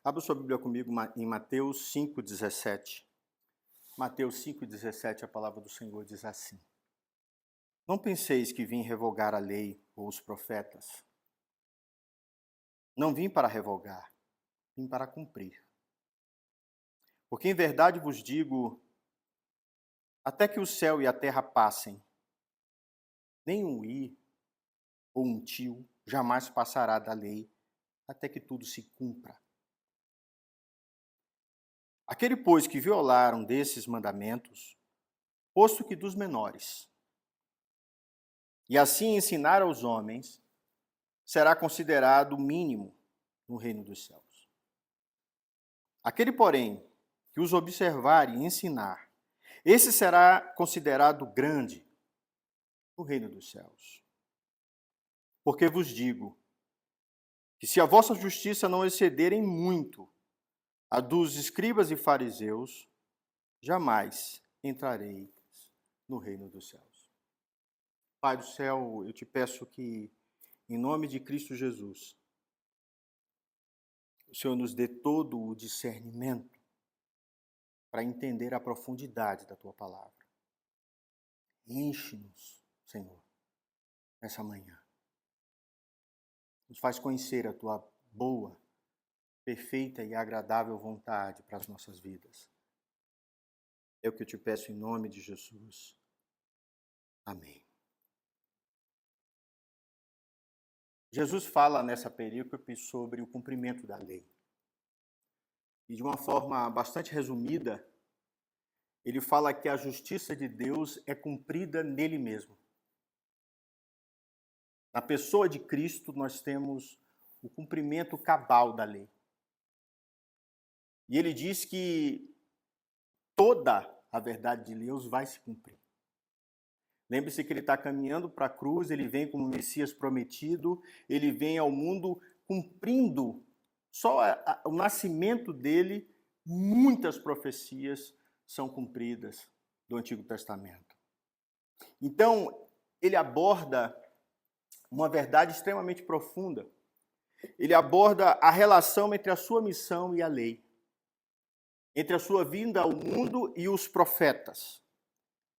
Abra sua Bíblia comigo em Mateus 5,17. Mateus 5,17, a palavra do Senhor diz assim: Não penseis que vim revogar a lei ou os profetas. Não vim para revogar, vim para cumprir. Porque em verdade vos digo, até que o céu e a terra passem, nem um i ou um tio jamais passará da lei, até que tudo se cumpra. Aquele, pois, que violar um desses mandamentos, posto que dos menores, e assim ensinar aos homens, será considerado mínimo no reino dos céus. Aquele, porém, que os observar e ensinar, esse será considerado grande no reino dos céus. Porque vos digo que se a vossa justiça não excederem muito a dos escribas e fariseus, jamais entrareis no reino dos céus. Pai do céu, eu te peço que, em nome de Cristo Jesus, o Senhor nos dê todo o discernimento para entender a profundidade da tua palavra. Enche-nos, Senhor, nessa manhã. Nos faz conhecer a tua boa, perfeita e agradável vontade para as nossas vidas. É o que eu te peço em nome de Jesus. Amém. Jesus fala nessa perícope sobre o cumprimento da lei. E de uma forma bastante resumida, ele fala que a justiça de Deus é cumprida nele mesmo. Na pessoa de Cristo, nós temos o cumprimento cabal da lei. E ele diz que toda a verdade de Deus vai se cumprir. Lembre-se que ele está caminhando para a cruz, ele vem como Messias prometido, ele vem ao mundo cumprindo só o nascimento dele, muitas profecias são cumpridas do Antigo Testamento. Então, ele aborda uma verdade extremamente profunda. Ele aborda a relação entre a sua missão e a lei, entre a sua vinda ao mundo e os profetas.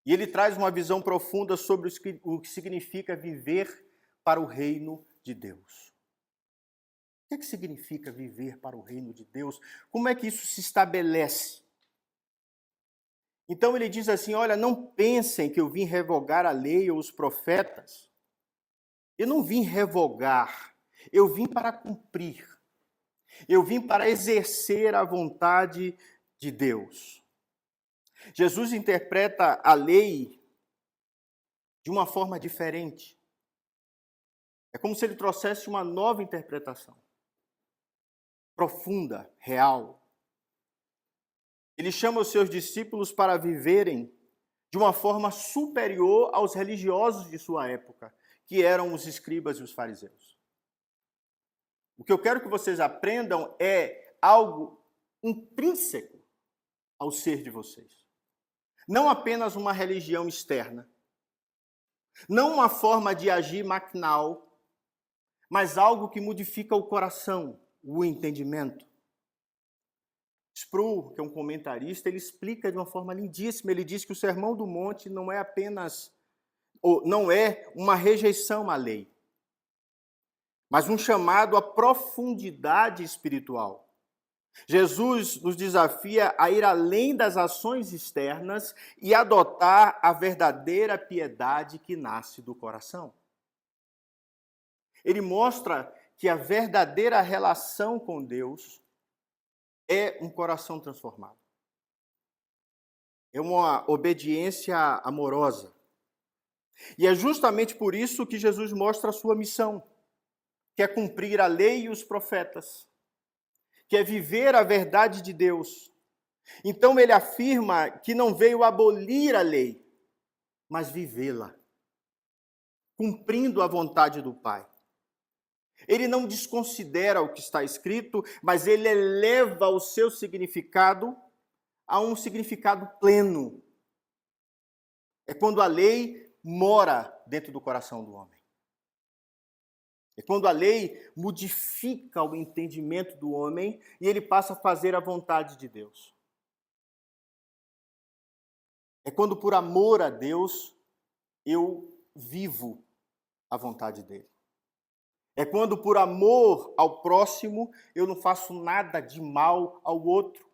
E ele traz uma visão profunda sobre o que significa viver para o reino de Deus. O que significa viver para o reino de Deus? Como é que isso se estabelece? Então ele diz assim, olha, não pensem que eu vim revogar a lei ou os profetas. Eu não vim revogar, eu vim para cumprir. Eu vim para exercer a vontade de Deus. Jesus interpreta a lei de uma forma diferente. É como se ele trouxesse uma nova interpretação. Profunda, real. Ele chama os seus discípulos para viverem de uma forma superior aos religiosos de sua época, que eram os escribas e os fariseus. O que eu quero que vocês aprendam é algo intrínseco ao ser de vocês. Não apenas uma religião externa, não uma forma de agir maquinal, mas algo que modifica o coração, o entendimento. Sproul, que é um comentarista, ele explica de uma forma lindíssima. Ele diz que o Sermão do Monte não é uma rejeição à lei, mas um chamado à profundidade espiritual. Jesus nos desafia a ir além das ações externas e adotar a verdadeira piedade que nasce do coração. Ele mostra que a verdadeira relação com Deus é um coração transformado. É uma obediência amorosa. E é justamente por isso que Jesus mostra a sua missão, que é cumprir a lei e os profetas, que é viver a verdade de Deus. Então ele afirma que não veio abolir a lei, mas vivê-la, cumprindo a vontade do Pai. Ele não desconsidera o que está escrito, mas ele eleva o seu significado a um significado pleno. É quando a lei mora dentro do coração do homem. É quando a lei modifica o entendimento do homem e ele passa a fazer a vontade de Deus. É quando, por amor a Deus, eu vivo a vontade dele. É quando, por amor ao próximo, eu não faço nada de mal ao outro.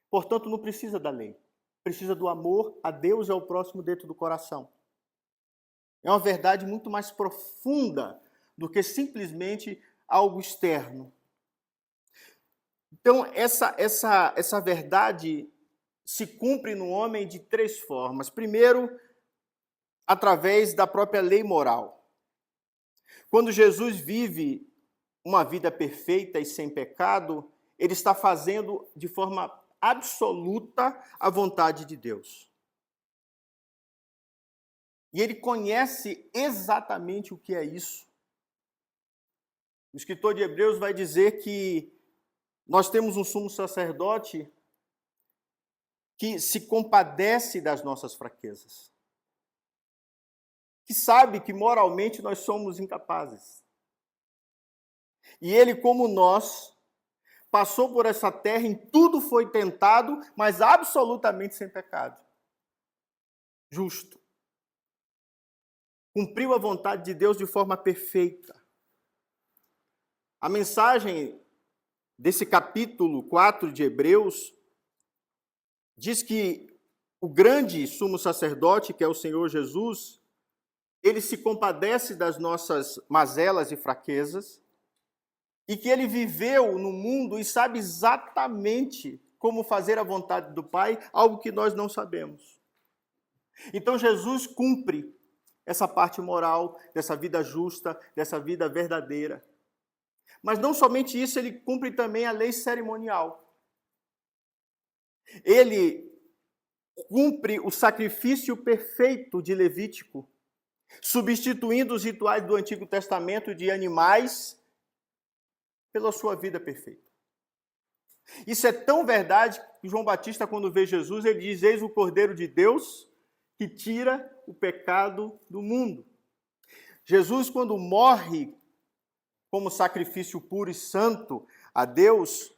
Portanto, não precisa da lei. Precisa do amor a Deus e ao próximo dentro do coração. É uma verdade muito mais profunda do que simplesmente algo externo. Então, essa verdade se cumpre no homem de três formas. Primeiro, através da própria lei moral. Quando Jesus vive uma vida perfeita e sem pecado, ele está fazendo de forma absoluta a vontade de Deus. E ele conhece exatamente o que é isso. O escritor de Hebreus vai dizer que nós temos um sumo sacerdote que se compadece das nossas fraquezas, que sabe que moralmente nós somos incapazes. E ele, como nós, passou por essa terra, em tudo foi tentado, mas absolutamente sem pecado. Justo. Cumpriu a vontade de Deus de forma perfeita. A mensagem desse capítulo 4 de Hebreus diz que o grande sumo sacerdote, que é o Senhor Jesus, ele se compadece das nossas mazelas e fraquezas, e que ele viveu no mundo e sabe exatamente como fazer a vontade do Pai, algo que nós não sabemos. Então Jesus cumpre essa parte moral, dessa vida justa, dessa vida verdadeira. Mas não somente isso, ele cumpre também a lei cerimonial. Ele cumpre o sacrifício perfeito de Levítico, substituindo os rituais do Antigo Testamento de animais pela sua vida perfeita. Isso é tão verdade que João Batista, quando vê Jesus, ele diz: eis o Cordeiro de Deus que tira o pecado do mundo. Jesus, quando morre como sacrifício puro e santo a Deus,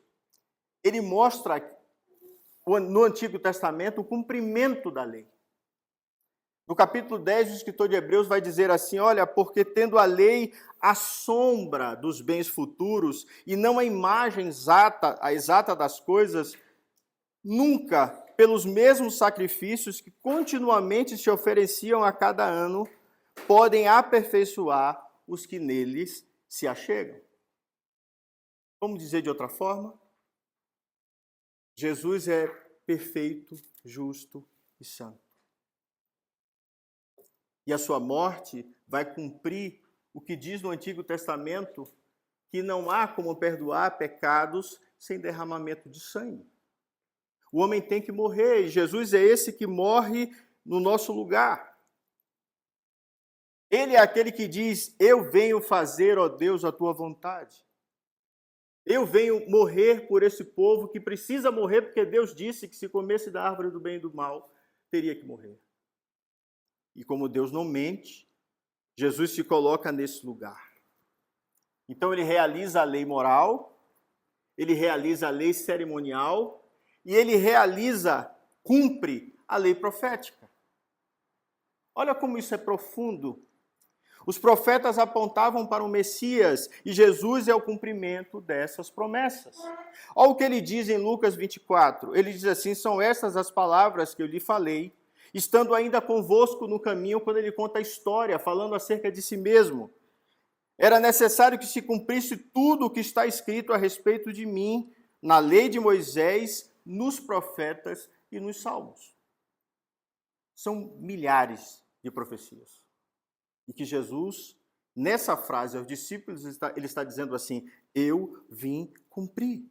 ele mostra no Antigo Testamento o cumprimento da lei. No capítulo 10, o escritor de Hebreus vai dizer assim: olha, porque tendo a lei a sombra dos bens futuros e não a imagem exata das coisas, nunca, pelos mesmos sacrifícios que continuamente se ofereciam a cada ano, podem aperfeiçoar os que neles se achegam. Vamos dizer de outra forma? Jesus é perfeito, justo e santo. E a sua morte vai cumprir o que diz no Antigo Testamento, que não há como perdoar pecados sem derramamento de sangue. O homem tem que morrer, e Jesus é esse que morre no nosso lugar. Ele é aquele que diz: eu venho fazer, ó Deus, a tua vontade. Eu venho morrer por esse povo que precisa morrer, porque Deus disse que se comesse da árvore do bem e do mal, teria que morrer. E como Deus não mente, Jesus se coloca nesse lugar. Então ele realiza a lei moral, ele realiza a lei cerimonial e ele cumpre a lei profética. Olha como isso é profundo. Os profetas apontavam para o Messias e Jesus é o cumprimento dessas promessas. Olha o que ele diz em Lucas 24. Ele diz assim: são essas as palavras que eu lhe falei, estando ainda convosco no caminho, quando ele conta a história, falando acerca de si mesmo. Era necessário que se cumprisse tudo o que está escrito a respeito de mim, na lei de Moisés, nos profetas e nos salmos. São milhares de profecias. E que Jesus, nessa frase aos discípulos, ele está dizendo assim: eu vim cumprir.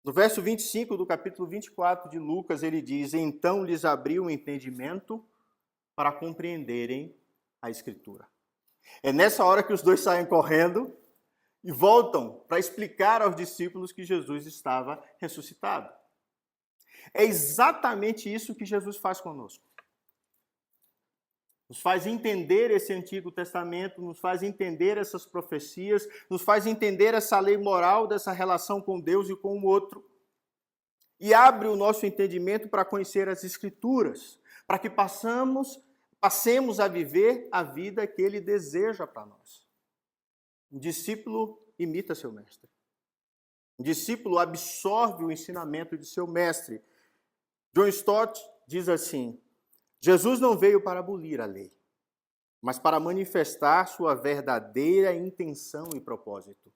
No verso 25 do capítulo 24 de Lucas, ele diz: então lhes abriu o entendimento para compreenderem a Escritura. É nessa hora que os dois saem correndo e voltam para explicar aos discípulos que Jesus estava ressuscitado. É exatamente isso que Jesus faz conosco. nos faz entender esse Antigo Testamento, nos faz entender essas profecias, nos faz entender essa lei moral dessa relação com Deus e com o outro. E abre o nosso entendimento para conhecer as Escrituras, para que passemos a viver a vida que Ele deseja para nós. Um discípulo imita seu mestre. Um discípulo absorve o ensinamento de seu mestre. John Stott diz assim: Jesus não veio para abolir a lei, mas para manifestar sua verdadeira intenção e propósito.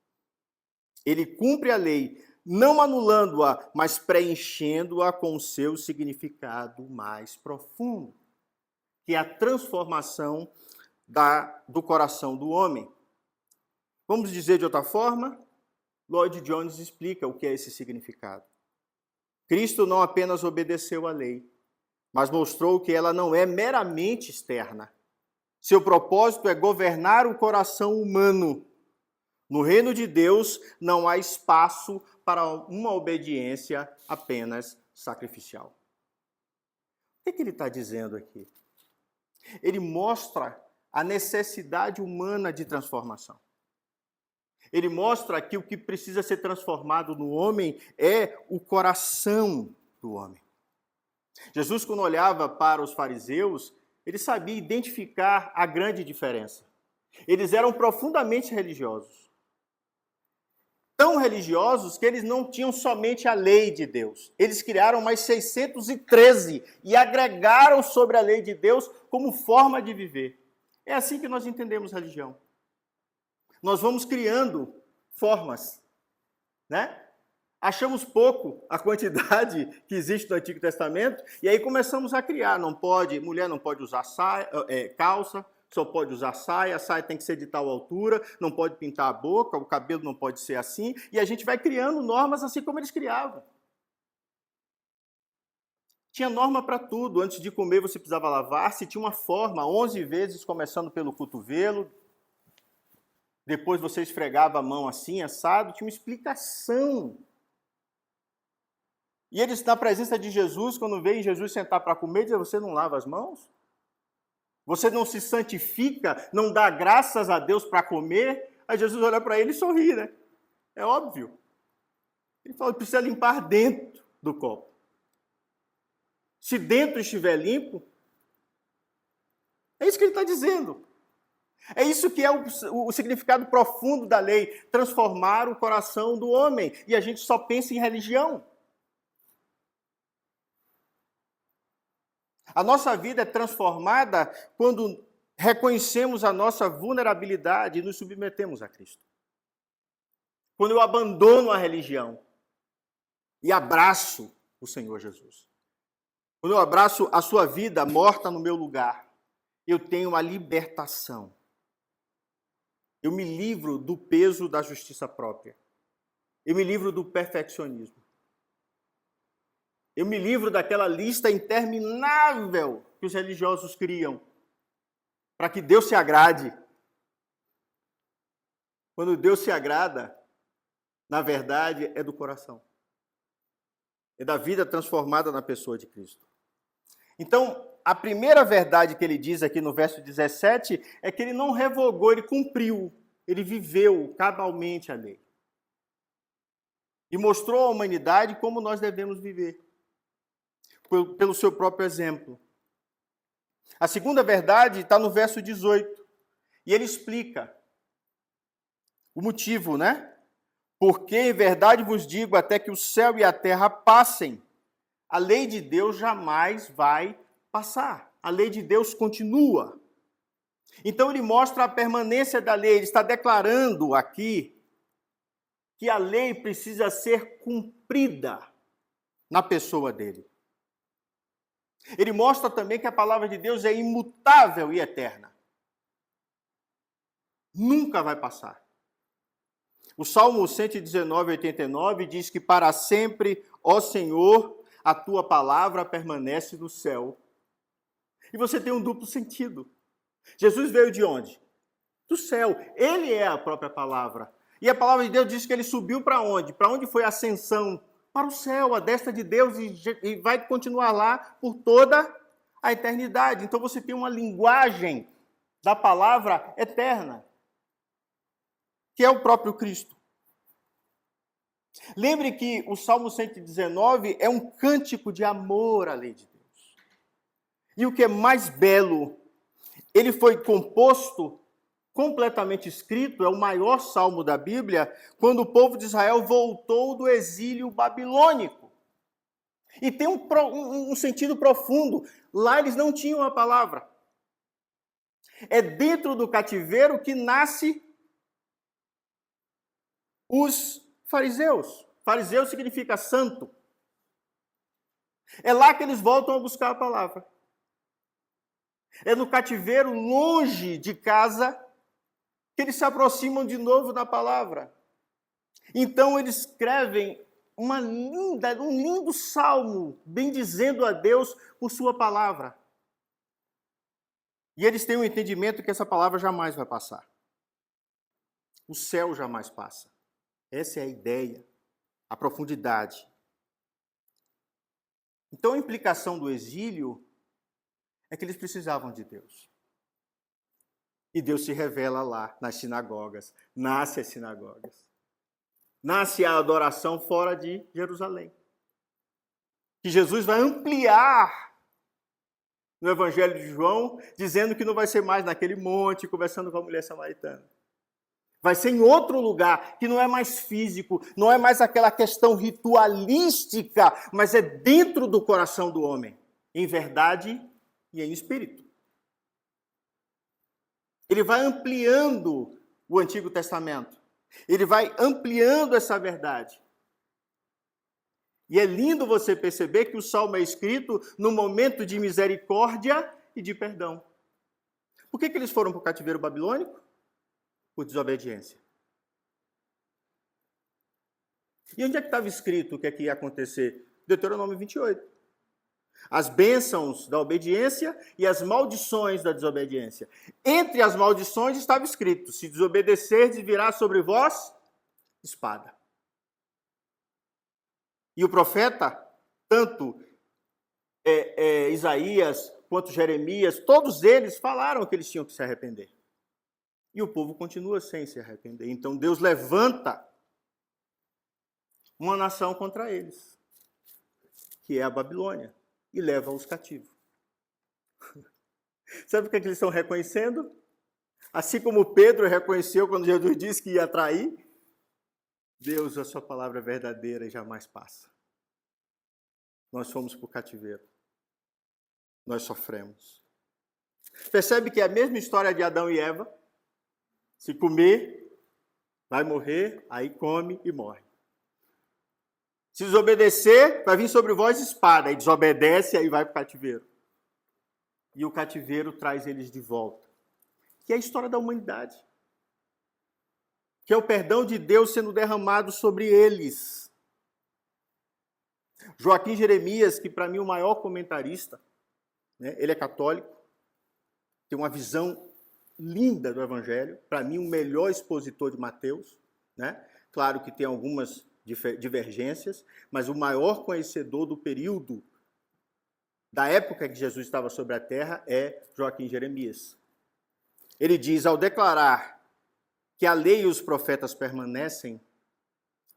Ele cumpre a lei, não anulando-a, mas preenchendo-a com o seu significado mais profundo, que é a transformação do coração do homem. Vamos dizer de outra forma? Lloyd Jones explica o que é esse significado. Cristo não apenas obedeceu à lei, mas mostrou que ela não é meramente externa. Seu propósito é governar o coração humano. No reino de Deus não há espaço para uma obediência apenas sacrificial. O que ele está dizendo aqui? Ele mostra a necessidade humana de transformação. Ele mostra que o que precisa ser transformado no homem é o coração do homem. Jesus, quando olhava para os fariseus, ele sabia identificar a grande diferença. Eles eram profundamente religiosos. Tão religiosos que eles não tinham somente a lei de Deus. Eles criaram mais 613 e agregaram sobre a lei de Deus como forma de viver. É assim que nós entendemos religião. Nós vamos criando formas, né? Achamos pouco a quantidade que existe no Antigo Testamento e aí começamos a criar. Mulher não pode usar calça, só pode usar saia, a saia tem que ser de tal altura, não pode pintar a boca, o cabelo não pode ser assim, e a gente vai criando normas assim como eles criavam. Tinha norma para tudo. Antes de comer você precisava lavar-se, tinha uma forma, 11 vezes, começando pelo cotovelo, depois você esfregava a mão assim, assado, tinha uma explicação. E eles, na presença de Jesus, quando veem Jesus sentar para comer, dizem: você não lava as mãos? Você não se santifica, não dá graças a Deus para comer? Aí Jesus olha para ele e sorri, né? É óbvio. Ele fala: precisa limpar dentro do copo. Se dentro estiver limpo, é isso que ele está dizendo. É isso que é o significado profundo da lei, transformar o coração do homem. E a gente só pensa em religião. A nossa vida é transformada quando reconhecemos a nossa vulnerabilidade e nos submetemos a Cristo. Quando eu abandono a religião e abraço o Senhor Jesus. Quando eu abraço a sua vida morta no meu lugar, eu tenho a libertação. Eu me livro do peso da justiça própria. Eu me livro do perfeccionismo. Eu me livro daquela lista interminável que os religiosos criam para que Deus se agrade. Quando Deus se agrada, na verdade, é do coração. É da vida transformada na pessoa de Cristo. Então, a primeira verdade que ele diz aqui no verso 17 é que ele não revogou, ele cumpriu, ele viveu cabalmente a lei. E mostrou à humanidade como nós devemos viver, pelo seu próprio exemplo. A segunda verdade está no verso 18, e ele explica o motivo, né? Porque, em verdade vos digo, até que o céu e a terra passem, a lei de Deus jamais vai passar. A lei de Deus continua. Então ele mostra a permanência da lei. Ele está declarando aqui que a lei precisa ser cumprida na pessoa dele. Ele mostra também que a palavra de Deus é imutável e eterna. Nunca vai passar. O Salmo 119, 89 diz que para sempre, ó Senhor, a tua palavra permanece no céu. E você tem um duplo sentido. Jesus veio de onde? Do céu. Ele é a própria palavra. E a palavra de Deus diz que ele subiu para onde? Para onde foi a ascensão? Para o céu, a destra de Deus, e vai continuar lá por toda a eternidade. Então você tem uma linguagem da palavra eterna, que é o próprio Cristo. Lembre que o Salmo 119 é um cântico de amor à lei de Deus. E o que é mais belo, ele foi composto, completamente escrito, é o maior salmo da Bíblia, quando o povo de Israel voltou do exílio babilônico. E tem um sentido profundo. Lá eles não tinham a palavra. É dentro do cativeiro que nasce os fariseus. Fariseu significa santo. É lá que eles voltam a buscar a palavra. É no cativeiro, longe de casa, que eles se aproximam de novo da palavra. Então eles escrevem um lindo salmo, bendizendo a Deus por sua palavra. E eles têm um entendimento que essa palavra jamais vai passar. O céu jamais passa. Essa é a ideia, a profundidade. Então a implicação do exílio é que eles precisavam de Deus. E Deus se revela lá, nas sinagogas. Nasce as sinagogas. Nasce a adoração fora de Jerusalém. Que Jesus vai ampliar no Evangelho de João, dizendo que não vai ser mais naquele monte, conversando com a mulher samaritana. Vai ser em outro lugar, que não é mais físico, não é mais aquela questão ritualística, mas é dentro do coração do homem, em verdade e em espírito. Ele vai ampliando o Antigo Testamento. Ele vai ampliando essa verdade. E é lindo você perceber que o Salmo é escrito no momento de misericórdia e de perdão. Por que eles foram para o cativeiro babilônico? Por desobediência. E onde é que estava escrito o que é que ia acontecer? Deuteronômio 28. As bênçãos da obediência e as maldições da desobediência. Entre as maldições estava escrito: se desobedecerdes, virá sobre vós espada. E o profeta, tanto Isaías quanto Jeremias, todos eles falaram que eles tinham que se arrepender. E o povo continua sem se arrepender. Então Deus levanta uma nação contra eles, que é a Babilônia, e leva-os cativos. Sabe o que eles estão reconhecendo? Assim como Pedro reconheceu quando Jesus disse que ia trair, Deus, a sua palavra é verdadeira e jamais passa. Nós fomos para o cativeiro. Nós sofremos. Percebe que é a mesma história de Adão e Eva? Se comer, vai morrer, aí come e morre. Se desobedecer, vai vir sobre vós espada. Aí desobedece, aí vai para o cativeiro. E o cativeiro traz eles de volta. Que é a história da humanidade. Que é o perdão de Deus sendo derramado sobre eles. Joaquim Jeremias, que para mim é o maior comentarista, né? Ele é católico, tem uma visão linda do Evangelho, para mim o melhor expositor de Mateus, né? Claro que tem algumas divergências, mas o maior conhecedor do período, da época que Jesus estava sobre a terra, é Joaquim Jeremias. Ele diz, ao declarar que a lei e os profetas permanecem,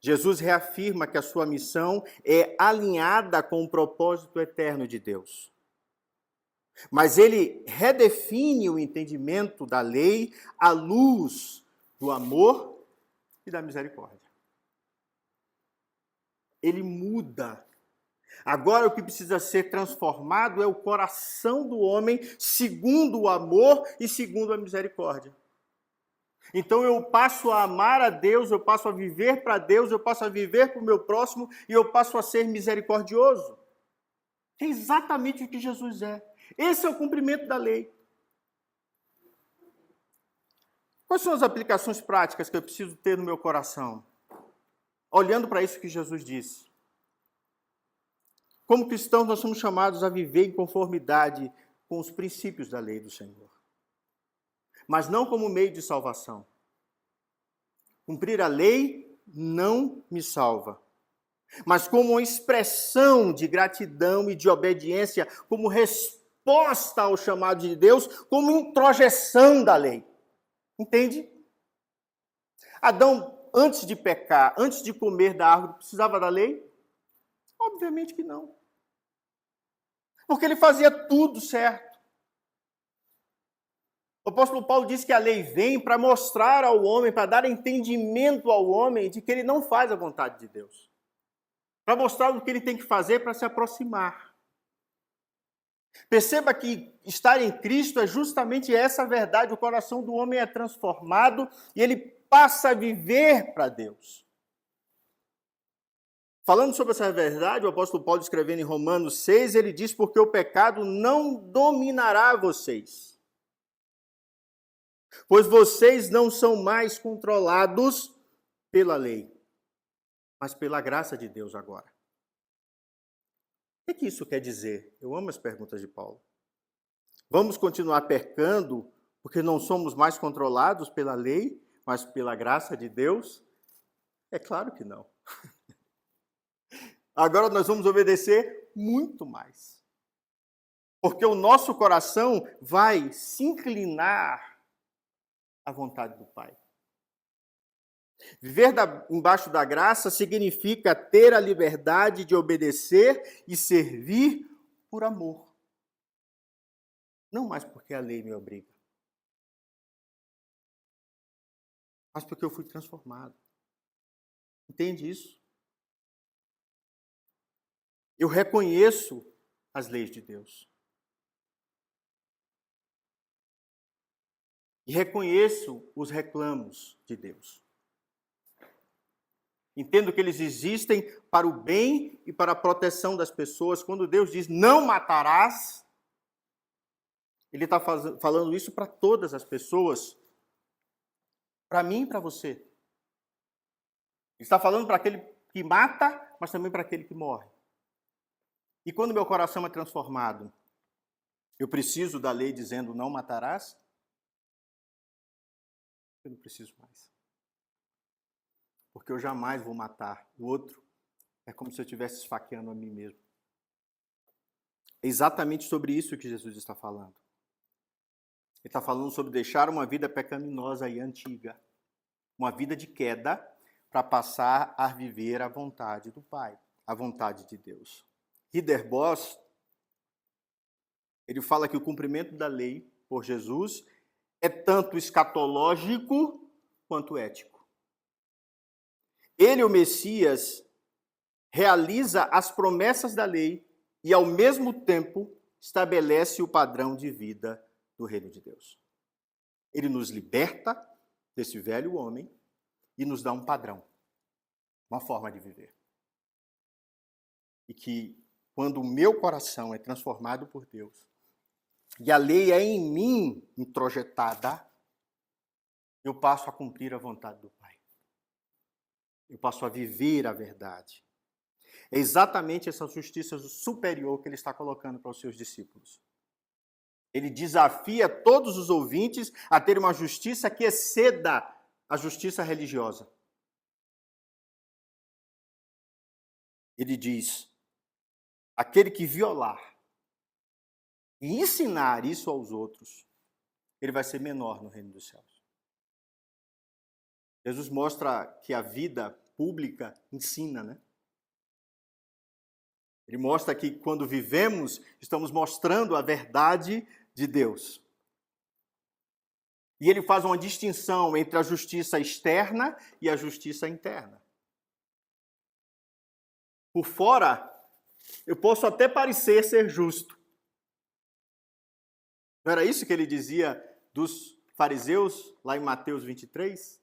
Jesus reafirma que a sua missão é alinhada com o propósito eterno de Deus. Mas ele redefine o entendimento da lei à luz do amor e da misericórdia. Ele muda. Agora o que precisa ser transformado é o coração do homem segundo o amor e segundo a misericórdia. Então eu passo a amar a Deus, eu passo a viver para Deus, eu passo a viver para o meu próximo e eu passo a ser misericordioso. É exatamente o que Jesus é. Esse é o cumprimento da lei. Quais são as aplicações práticas que eu preciso ter no meu coração? Olhando para isso que Jesus disse. Como cristãos, nós somos chamados a viver em conformidade com os princípios da lei do Senhor. Mas não como meio de salvação. Cumprir a lei não me salva. Mas como uma expressão de gratidão e de obediência, como resposta resposta ao chamado de Deus como introjeção da lei. Entende? Adão, antes de pecar, antes de comer da árvore, precisava da lei? Obviamente que não. Porque ele fazia tudo certo. O apóstolo Paulo diz que a lei vem para mostrar ao homem, para dar entendimento ao homem de que ele não faz a vontade de Deus. Para mostrar o que ele tem que fazer para se aproximar. Perceba que estar em Cristo é justamente essa verdade. O coração do homem é transformado e ele passa a viver para Deus. Falando sobre essa verdade, o apóstolo Paulo, escrevendo em Romanos 6, ele diz: porque o pecado não dominará vocês. Pois vocês não são mais controlados pela lei, mas pela graça de Deus agora. O que isso quer dizer? Eu amo as perguntas de Paulo. Vamos continuar pecando porque não somos mais controlados pela lei, mas pela graça de Deus? É claro que não. Agora nós vamos obedecer muito mais. Porque o nosso coração vai se inclinar à vontade do Pai. Viver embaixo da graça significa ter a liberdade de obedecer e servir por amor. Não mais porque a lei me obriga, mas porque eu fui transformado. Entende isso? Eu reconheço as leis de Deus. E reconheço os reclamos de Deus. Entendo que eles existem para o bem e para a proteção das pessoas. Quando Deus diz não matarás, Ele está falando isso para todas as pessoas. Para mim e para você. Ele está falando para aquele que mata, mas também para aquele que morre. E quando meu coração é transformado, eu preciso da lei dizendo não matarás? Eu não preciso mais. Porque eu jamais vou matar o outro. É como se eu estivesse esfaqueando a mim mesmo. É exatamente sobre isso que Jesus está falando. Ele está falando sobre deixar uma vida pecaminosa e antiga. Uma vida de queda para passar a viver a vontade do Pai. A vontade de Deus. Ridderbos, ele fala que o cumprimento da lei por Jesus é tanto escatológico quanto ético. Ele, o Messias, realiza as promessas da lei e, ao mesmo tempo, estabelece o padrão de vida do reino de Deus. Ele nos liberta desse velho homem e nos dá um padrão, uma forma de viver. E que, quando o meu coração é transformado por Deus e a lei é em mim introjetada, eu passo a cumprir a vontade do Pai. Eu passo a viver a verdade. É exatamente essa justiça superior que ele está colocando para os seus discípulos. Ele desafia todos os ouvintes a ter uma justiça que exceda a justiça religiosa. Ele diz: aquele que violar e ensinar isso aos outros, ele vai ser menor no reino dos céus. Jesus mostra que a vida pública ensina, né? Ele mostra que quando vivemos, estamos mostrando a verdade de Deus. E ele faz uma distinção entre a justiça externa e a justiça interna. Por fora, eu posso até parecer ser justo. Não era isso que ele dizia dos fariseus, lá em Mateus 23?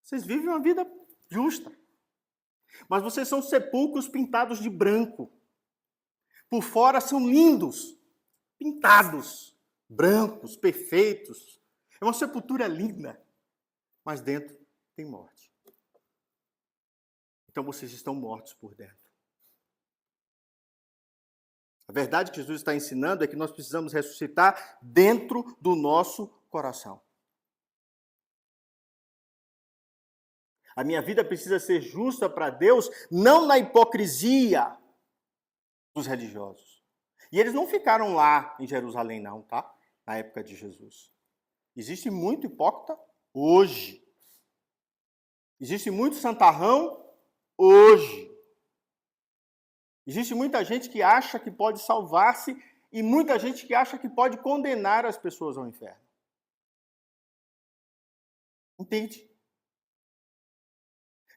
Vocês vivem uma vida justa. Mas vocês são sepulcros pintados de branco. Por fora são lindos, pintados, brancos, perfeitos. É uma sepultura linda, mas dentro tem morte. Então vocês estão mortos por dentro. A verdade que Jesus está ensinando é que nós precisamos ressuscitar dentro do nosso coração. A minha vida precisa ser justa para Deus, não na hipocrisia dos religiosos. E eles não ficaram lá em Jerusalém, não, tá? Na época de Jesus. Existe muito hipócrita hoje. Existe muito santarrão hoje. Existe muita gente que acha que pode salvar-se e muita gente que acha que pode condenar as pessoas ao inferno. Entende?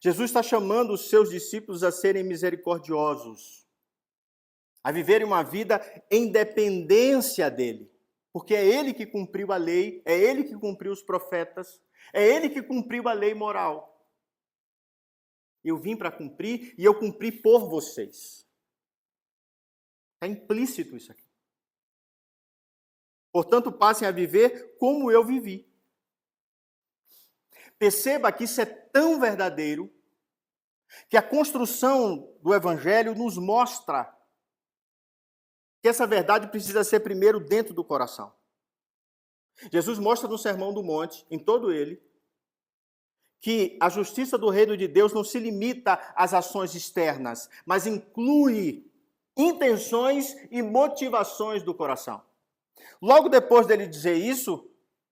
Jesus está chamando os seus discípulos a serem misericordiosos, a viverem uma vida em dependência dele. Porque é ele que cumpriu a lei, é ele que cumpriu os profetas, é ele que cumpriu a lei moral. Eu vim para cumprir e eu cumpri por vocês. Está implícito isso aqui. Portanto, passem a viver como eu vivi. Perceba que isso é tão verdadeiro que a construção do Evangelho nos mostra que essa verdade precisa ser primeiro dentro do coração. Jesus mostra no Sermão do Monte, em todo ele, que a justiça do reino de Deus não se limita às ações externas, mas inclui intenções e motivações do coração. Logo depois dele dizer isso,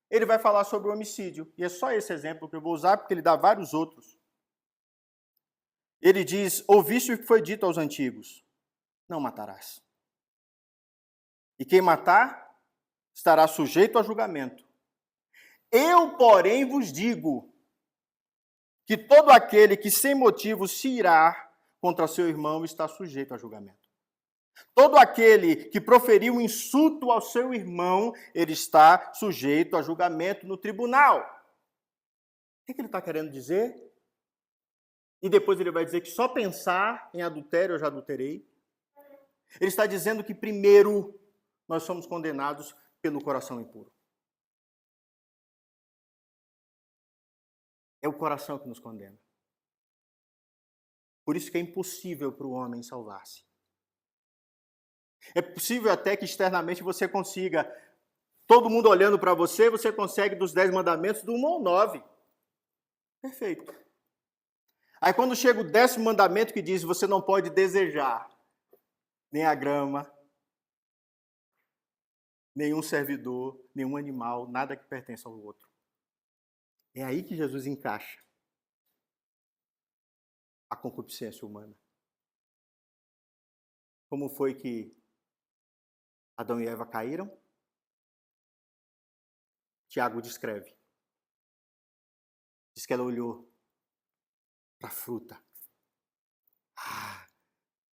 ele vai falar sobre o homicídio. E é só esse exemplo que eu vou usar, porque ele dá vários outros. Ele diz: ouviste o que foi dito aos antigos: não matarás. E quem matar estará sujeito a julgamento. Eu, porém, vos digo que todo aquele que sem motivo se irá contra seu irmão está sujeito a julgamento. Todo aquele que proferiu um insulto ao seu irmão, ele está sujeito a julgamento no tribunal. O que ele está querendo dizer? E depois ele vai dizer que só pensar em adultério eu já adulterei. Ele está dizendo que primeiro nós somos condenados pelo coração impuro. É o coração que nos condena. Por isso que é impossível para o homem salvar-se. É possível até que externamente você consiga, todo mundo olhando para você, você consegue dos 10 mandamentos do 1 ao 9. Perfeito. Aí quando chega o 10º mandamento que diz você não pode desejar nem a grama, nenhum servidor, nenhum animal, nada que pertença ao outro. É aí que Jesus encaixa a concupiscência humana. Como foi que Adão e Eva caíram? Tiago descreve. Diz que ela olhou para a fruta.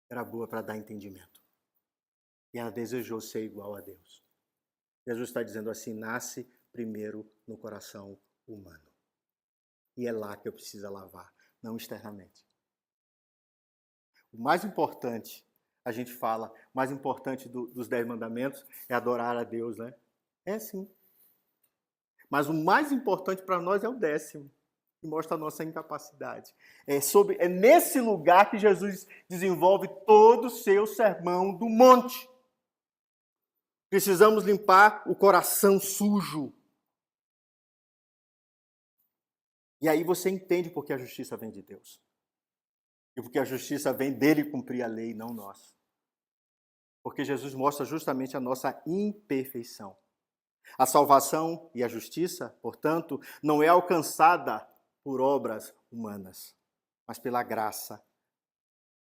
Era boa para dar entendimento. E ela desejou ser igual a Deus. Jesus está dizendo assim: nasce primeiro no coração humano. E é lá que eu preciso lavar, não externamente. O mais importante, a gente fala, o mais importante dos 10 mandamentos é adorar a Deus, né? É sim. Mas o mais importante para nós é o 10º, que mostra a nossa incapacidade. É nesse lugar que Jesus desenvolve todo o seu sermão do monte. Precisamos limpar o coração sujo. E aí você entende por que a justiça vem de Deus. E porque a justiça vem dele cumprir a lei, não nós. Porque Jesus mostra justamente a nossa imperfeição. A salvação e a justiça, portanto, não é alcançada por obras humanas, mas pela graça,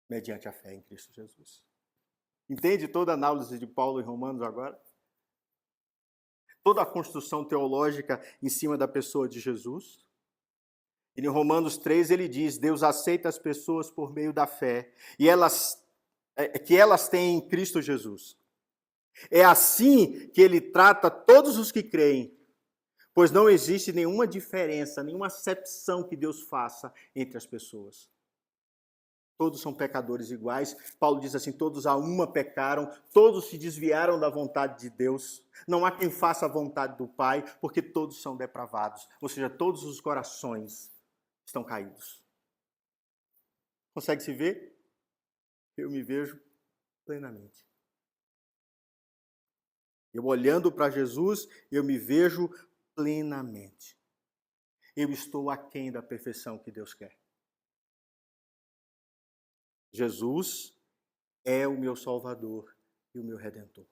mediante a fé em Cristo Jesus. Entende toda a análise de Paulo em Romanos agora? Toda a construção teológica em cima da pessoa de Jesus? E em Romanos 3 ele diz: Deus aceita as pessoas por meio da fé, e que elas têm em Cristo Jesus. É assim que ele trata todos os que creem, pois não existe nenhuma diferença, nenhuma acepção que Deus faça entre as pessoas. Todos são pecadores iguais. Paulo diz assim: todos a uma pecaram, todos se desviaram da vontade de Deus. Não há quem faça a vontade do Pai, porque todos são depravados. Ou seja, todos os corações estão caídos. Consegue se ver? Eu me vejo plenamente. Eu olhando para Jesus, eu me vejo plenamente. Eu estou aquém da perfeição que Deus quer. Jesus é o meu Salvador e o meu Redentor.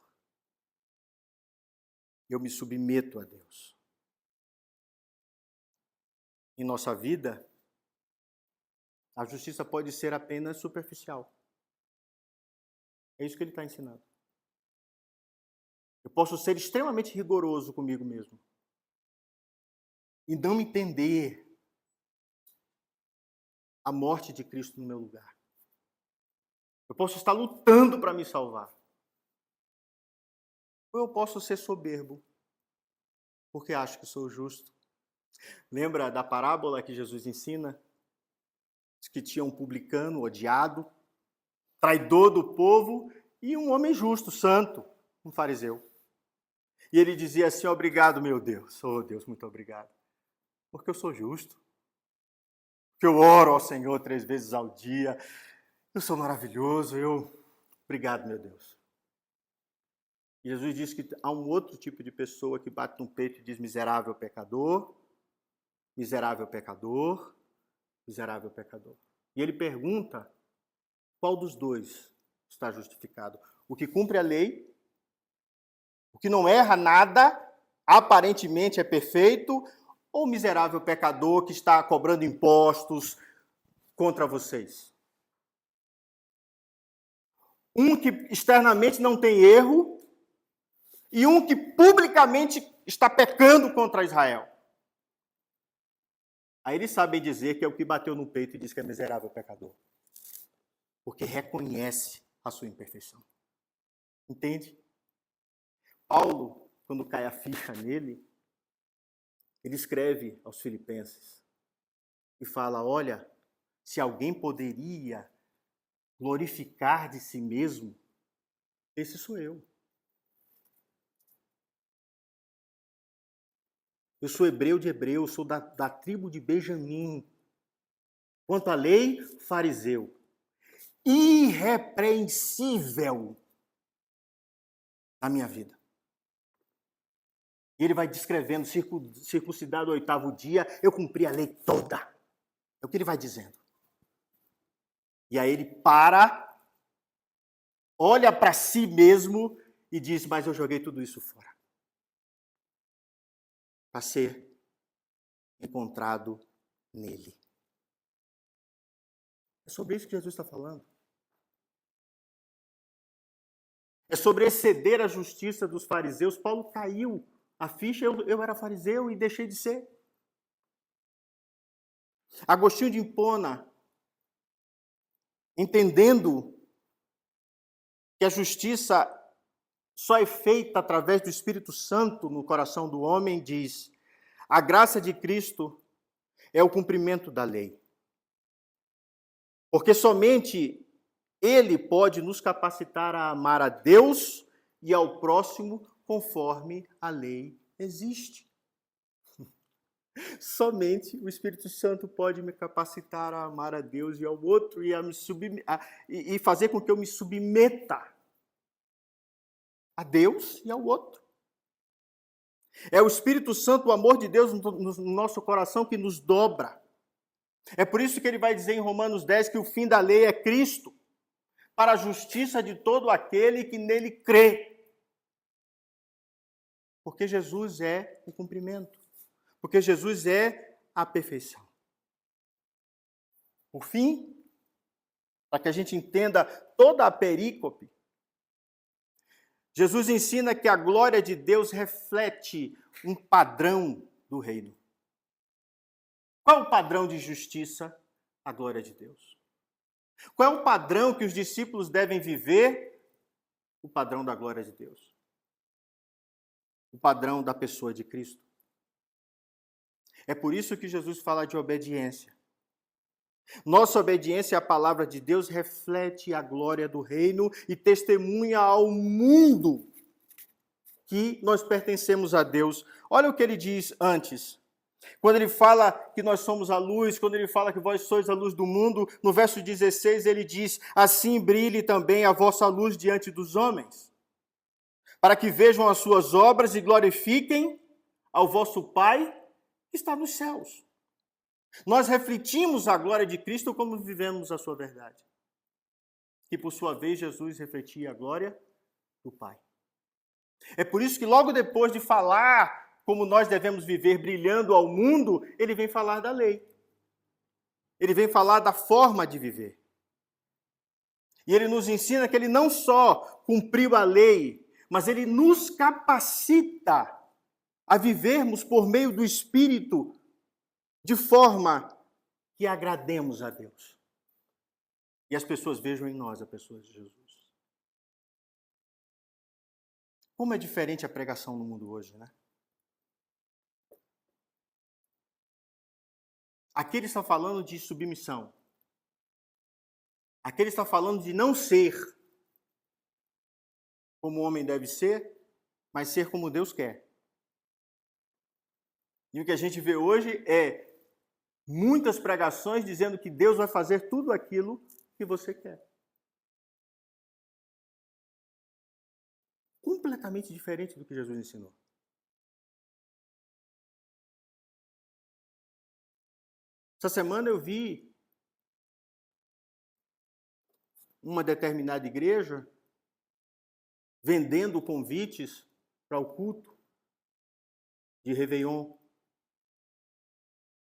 Eu me submeto a Deus. Em nossa vida, a justiça pode ser apenas superficial. É isso que ele está ensinando. Eu posso ser extremamente rigoroso comigo mesmo e não entender a morte de Cristo no meu lugar. Eu posso estar lutando para me salvar. Ou eu posso ser soberbo, porque acho que sou justo. Lembra da parábola que Jesus ensina? Que tinha um publicano odiado, traidor do povo, e um homem justo, santo, um fariseu. E ele dizia assim: obrigado, meu Deus. Oh, Deus, muito obrigado. Porque eu sou justo. Porque eu oro ao Senhor 3 vezes ao dia. Eu sou maravilhoso. Obrigado, meu Deus. E Jesus diz que há um outro tipo de pessoa que bate no peito e diz: miserável pecador, miserável pecador, miserável pecador. E ele pergunta: qual dos dois está justificado? O que cumpre a lei, o que não erra nada, aparentemente é perfeito, ou o miserável pecador que está cobrando impostos contra vocês? Um que externamente não tem erro e um que publicamente está pecando contra Israel. Aí eles sabem dizer que é o que bateu no peito e diz que é miserável pecador. Porque reconhece a sua imperfeição. Entende? Paulo, quando cai a ficha nele, ele escreve aos Filipenses e fala: olha, se alguém poderia glorificar de si mesmo, esse sou eu. Eu sou hebreu de hebreus, sou da tribo de Benjamim. Quanto à lei, fariseu. Irrepreensível na minha vida. E ele vai descrevendo, circuncidado ao 8º dia, eu cumpri a lei toda. É o que ele vai dizendo. E aí ele para, olha para si mesmo e diz: mas eu joguei tudo isso fora. Para ser encontrado nele. É sobre isso que Jesus está falando. É sobre exceder a justiça dos fariseus. Paulo caiu a ficha, eu era fariseu e deixei de ser. Agostinho de Hipona, entendendo que a justiça só é feita através do Espírito Santo no coração do homem, diz: a graça de Cristo é o cumprimento da lei. Porque somente Ele pode nos capacitar a amar a Deus e ao próximo conforme a lei existe. Somente o Espírito Santo pode me capacitar a amar a Deus e ao outro e fazer com que eu me submeta a Deus e ao outro. É o Espírito Santo, o amor de Deus no nosso coração que nos dobra. É por isso que ele vai dizer em Romanos 10 que o fim da lei é Cristo, para a justiça de todo aquele que nele crê. Porque Jesus é o cumprimento. Porque Jesus é a perfeição. Por fim, para que a gente entenda toda a perícope, Jesus ensina que a glória de Deus reflete um padrão do reino. Qual é o padrão de justiça? A glória de Deus. Qual é o padrão que os discípulos devem viver? O padrão da glória de Deus. O padrão da pessoa de Cristo. É por isso que Jesus fala de obediência. Nossa obediência à palavra de Deus reflete a glória do reino e testemunha ao mundo que nós pertencemos a Deus. Olha o que ele diz antes. Quando ele fala que nós somos a luz, quando ele fala que vós sois a luz do mundo, no verso 16 ele diz: assim brilhe também a vossa luz diante dos homens, para que vejam as suas obras e glorifiquem ao vosso Pai que está nos céus. Nós refletimos a glória de Cristo como vivemos a sua verdade. Que por sua vez Jesus refletia a glória do Pai. É por isso que logo depois de falar como nós devemos viver brilhando ao mundo, ele vem falar da lei. Ele vem falar da forma de viver. E ele nos ensina que ele não só cumpriu a lei, mas ele nos capacita a vivermos por meio do Espírito de forma que agrademos a Deus. E as pessoas vejam em nós a pessoa de Jesus. Como é diferente a pregação no mundo hoje, né? Aqui ele está falando de submissão. Aqui ele está falando de não ser como o homem deve ser, mas ser como Deus quer. E o que a gente vê hoje é muitas pregações dizendo que Deus vai fazer tudo aquilo que você quer. Completamente diferente do que Jesus ensinou. Essa semana eu vi uma determinada igreja vendendo convites para o culto de Réveillon.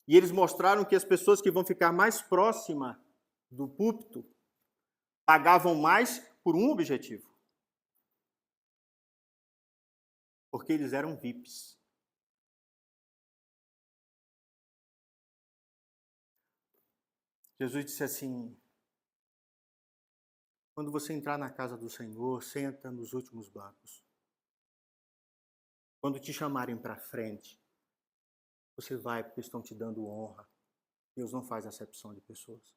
E eles mostraram que as pessoas que vão ficar mais próximas do púlpito pagavam mais por um objetivo. Porque eles eram VIPs. Jesus disse assim: quando você entrar na casa do Senhor, senta nos últimos bancos. Quando te chamarem para frente, você vai porque estão te dando honra. Deus não faz acepção de pessoas.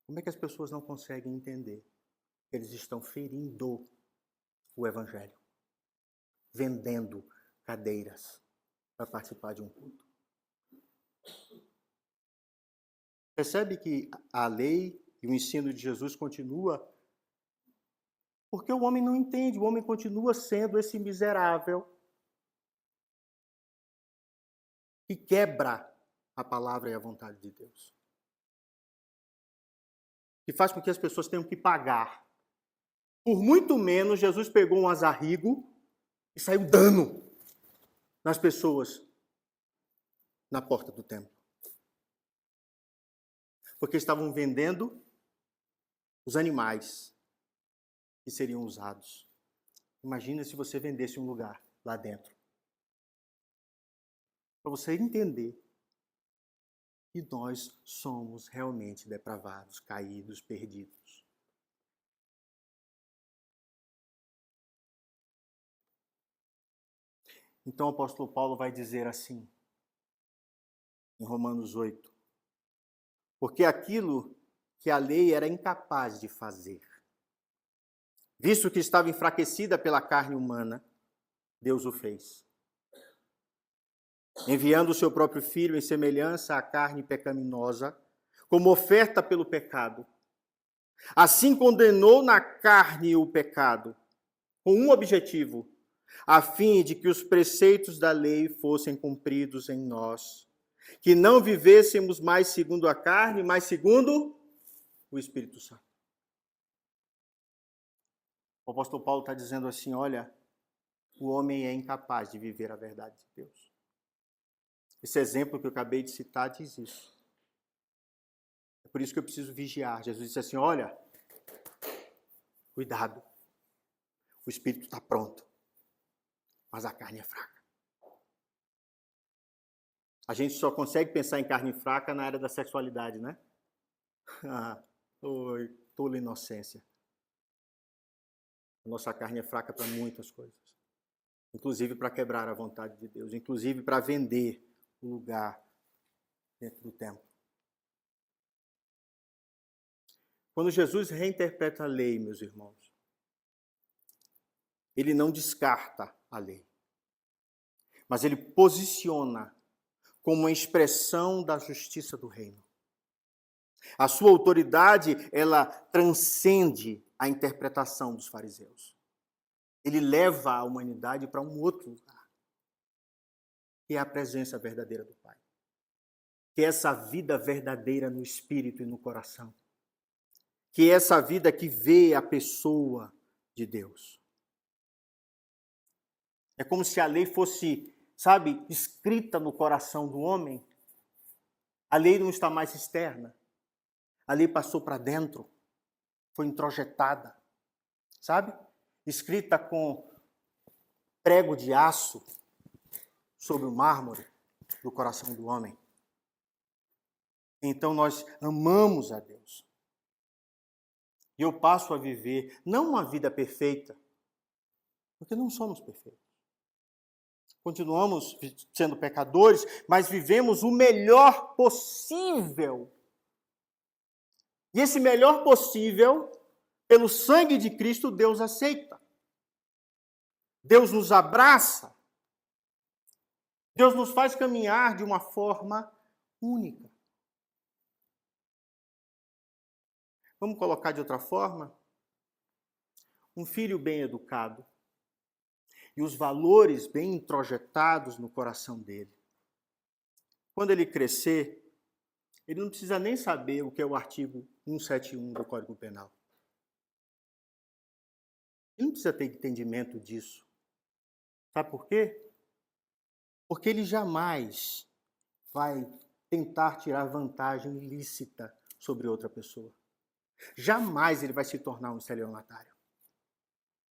Como é que as pessoas não conseguem entender? Eles estão ferindo o Evangelho, vendendo cadeiras para participar de um culto. Percebe que a lei e o ensino de Jesus continua porque o homem não entende, o homem continua sendo esse miserável que quebra a palavra e a vontade de Deus. Que faz com que as pessoas tenham que pagar. Por muito menos, Jesus pegou um azarrigo e saiu dando nas pessoas na porta do templo. Porque estavam vendendo os animais que seriam usados. Imagina se você vendesse um lugar lá dentro. Para você entender que nós somos realmente depravados, caídos, perdidos. Então o apóstolo Paulo vai dizer assim, em Romanos 8, porque aquilo que a lei era incapaz de fazer, visto que estava enfraquecida pela carne humana, Deus o fez. Enviando o seu próprio Filho em semelhança à carne pecaminosa, como oferta pelo pecado. Assim condenou na carne o pecado, com um objetivo, a fim de que os preceitos da lei fossem cumpridos em nós, que não vivêssemos mais segundo a carne, mas segundo o Espírito Santo. O apóstolo Paulo está dizendo assim, olha, o homem é incapaz de viver a verdade de Deus. Esse exemplo que eu acabei de citar diz isso. É por isso que eu preciso vigiar. Jesus disse assim, olha, cuidado, o Espírito está pronto, mas a carne é fraca. A gente só consegue pensar em carne fraca na área da sexualidade, né? Oi, tola inocência. A nossa carne é fraca para muitas coisas. Inclusive para quebrar a vontade de Deus. Inclusive para vender o lugar dentro do templo. Quando Jesus reinterpreta a lei, meus irmãos, ele não descarta a lei. Mas ele posiciona como uma expressão da justiça do reino. A sua autoridade, ela transcende a interpretação dos fariseus. Ele leva a humanidade para um outro lugar, que é a presença verdadeira do Pai. Que é essa vida verdadeira no espírito e no coração. Que é essa vida que vê a pessoa de Deus. É como se a lei fosse, sabe, escrita no coração do homem. A lei não está mais externa. A lei passou para dentro, foi introjetada, sabe? Escrita com prego de aço sobre o mármore do coração do homem. Então nós amamos a Deus. E eu passo a viver, não uma vida perfeita, porque não somos perfeitos. Continuamos sendo pecadores, mas vivemos o melhor possível. E esse melhor possível, pelo sangue de Cristo, Deus aceita. Deus nos abraça. Deus nos faz caminhar de uma forma única. Vamos colocar de outra forma? Um filho bem educado e os valores bem introjetados no coração dele. Quando ele crescer, ele não precisa nem saber o que é o artigo 171 do Código Penal. Ele não precisa ter entendimento disso. Sabe por quê? Porque ele jamais vai tentar tirar vantagem ilícita sobre outra pessoa. Jamais ele vai se tornar um estelionatário.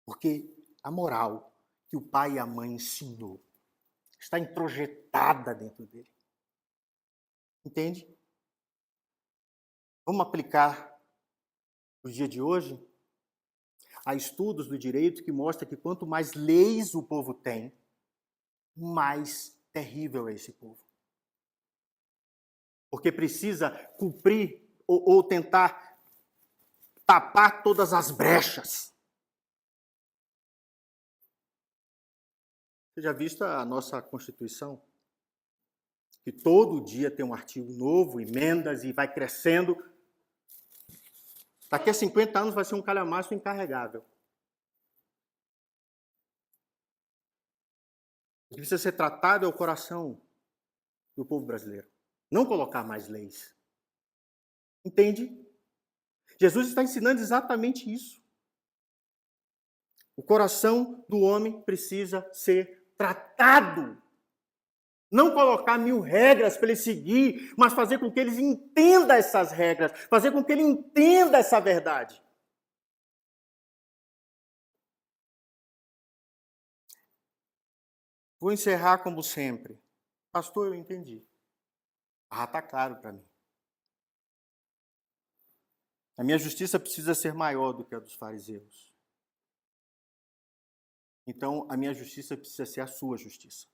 Porque a moral que o pai e a mãe ensinou está introjetada dentro dele. Entende? Vamos aplicar no dia de hoje? Há estudos do direito que mostram que quanto mais leis o povo tem, mais terrível é esse povo. Porque precisa cumprir ou tentar tapar todas as brechas. Você já viu a nossa Constituição? Que todo dia tem um artigo novo, emendas e vai crescendo. Daqui a 50 anos vai ser um calhamaço incarregável. O que precisa ser tratado é o coração do povo brasileiro. Não colocar mais leis. Entende? Jesus está ensinando exatamente isso. O coração do homem precisa ser tratado. Não colocar 1000 regras para ele seguir, mas fazer com que ele entenda essas regras, fazer com que ele entenda essa verdade. Vou encerrar como sempre. Pastor, eu entendi. Está claro para mim. A minha justiça precisa ser maior do que a dos fariseus. Então, a minha justiça precisa ser a sua justiça.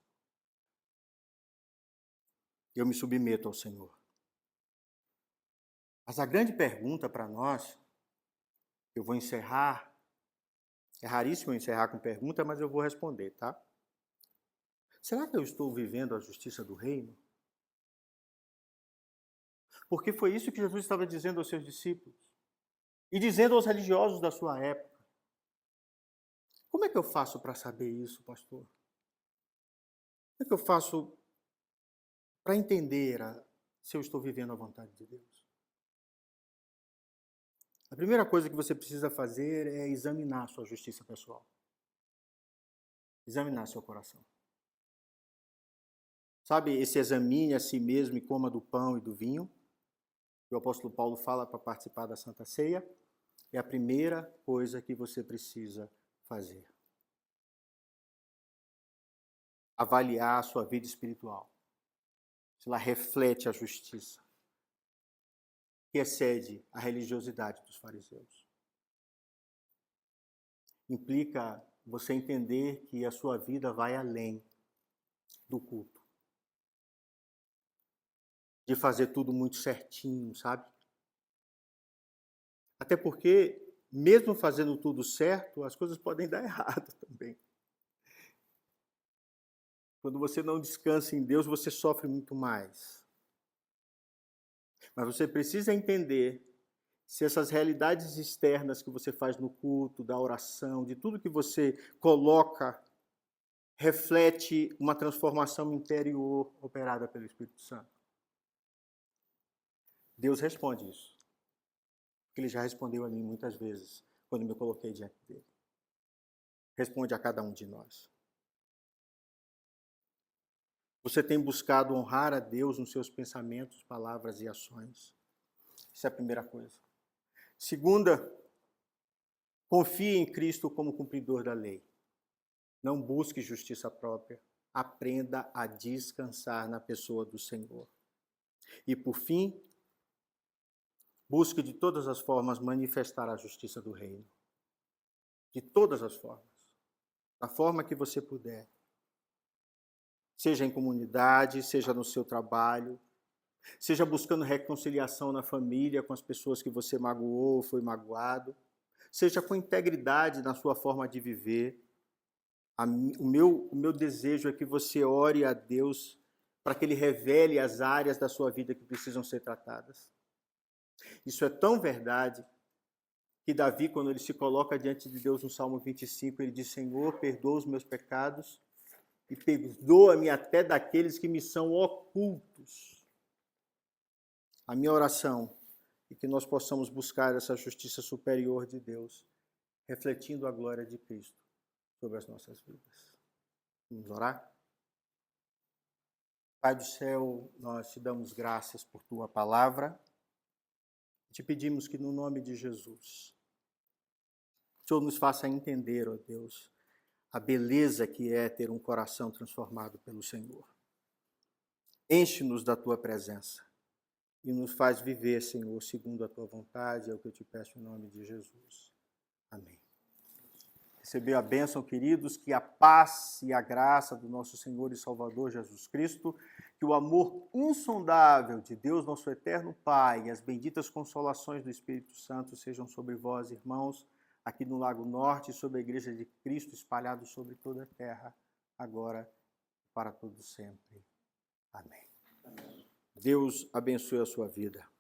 Eu me submeto ao Senhor. Mas a grande pergunta para nós, eu vou encerrar, é raríssimo eu encerrar com pergunta, mas eu vou responder, tá? Será que eu estou vivendo a justiça do reino? Porque foi isso que Jesus estava dizendo aos seus discípulos e dizendo aos religiosos da sua época. Como é que eu faço para saber isso, pastor? Como é que eu faço para entender se eu estou vivendo a vontade de Deus? A primeira coisa que você precisa fazer é examinar sua justiça pessoal. Examinar seu coração. Sabe, esse examine a si mesmo e coma do pão e do vinho, que o apóstolo Paulo fala para participar da Santa Ceia, é a primeira coisa que você precisa fazer. Avaliar a sua vida espiritual. Se ela reflete a justiça, que excede a religiosidade dos fariseus. Implica você entender que a sua vida vai além do culto. De fazer tudo muito certinho, sabe? Até porque, mesmo fazendo tudo certo, as coisas podem dar errado também. Quando você não descansa em Deus, você sofre muito mais. Mas você precisa entender se essas realidades externas que você faz no culto, da oração, de tudo que você coloca, reflete uma transformação interior operada pelo Espírito Santo. Deus responde isso. Porque Ele já respondeu a mim muitas vezes, quando me coloquei diante dele. responde a cada um de nós. Você tem buscado honrar a Deus nos seus pensamentos, palavras e ações? Essa é a primeira coisa. Segunda, confie em Cristo como cumpridor da lei. Não busque justiça própria. Aprenda a descansar na pessoa do Senhor. E, por fim, busque de todas as formas manifestar a justiça do reino. De todas as formas. Da forma que você puder. Seja em comunidade, seja no seu trabalho, seja buscando reconciliação na família com as pessoas que você magoou ou foi magoado, seja com integridade na sua forma de viver. O meu desejo é que você ore a Deus para que Ele revele as áreas da sua vida que precisam ser tratadas. Isso é tão verdade que Davi, quando ele se coloca diante de Deus no Salmo 25, ele diz: Senhor, perdoa os meus pecados e perdoa-me até daqueles que me são ocultos. A minha oração é que nós possamos buscar essa justiça superior de Deus, refletindo a glória de Cristo sobre as nossas vidas. Vamos orar? Pai do céu, nós te damos graças por tua palavra. Te pedimos que no nome de Jesus, o Senhor nos faça entender, ó Deus, a beleza que é ter um coração transformado pelo Senhor. Enche-nos da tua presença e nos faz viver, Senhor, segundo a tua vontade, é o que eu te peço em nome de Jesus. Amém. Recebeu a bênção, queridos, que a paz e a graça do nosso Senhor e Salvador Jesus Cristo, que o amor insondável de Deus, nosso eterno Pai, e as benditas consolações do Espírito Santo sejam sobre vós, irmãos, aqui no Lago Norte, sobre a Igreja de Cristo, espalhado sobre toda a terra, agora e para todo sempre. Amém. Deus abençoe a sua vida.